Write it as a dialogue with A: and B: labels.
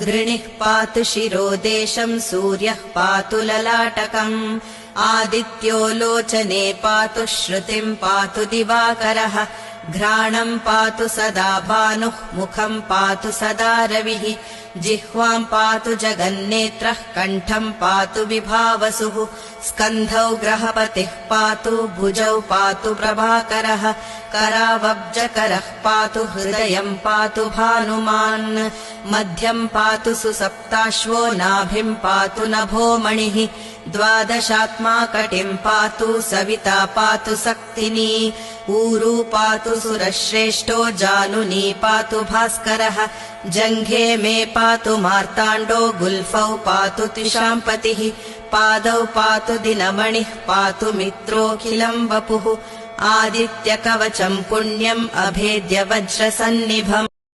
A: गृणिः पातु शिरोदेशम् सूर्यः पातु ललाटकम् आदित्यो लोचने पातु श्रुतिम् पातु दिवाकरः घ्राणम् पातु सदा भानुः मुखम् पातु सदा रविः जिह्वाम् पातु जगन्नेत्रः कण्ठम् पातु विभावसुः स्कन्धौ ग्रहपतिः पातु भुजौ पातु प्रभाकरः करावब्जकरः पातु हृदयम् पातु भानुमान् मध्यम् पातु सुसप्ताश्वो नाभिम् पातु नभोमणिः द्वादशात्मा कटिम् पातु सविता पातु सक्तिनी ऊरू पातु सुरश्रेष्ठो जानुनी पातु भास्करः जङ्घे मे पातु मार्ताण्डो गुल्फौ पातु त्रिशाम्पतिः पादौ पातु दिनमणिः पातु मित्रोऽखिलम् वपुः आदित्यकवचम् पुण्यम् अभेद्य वज्रसन्निभम्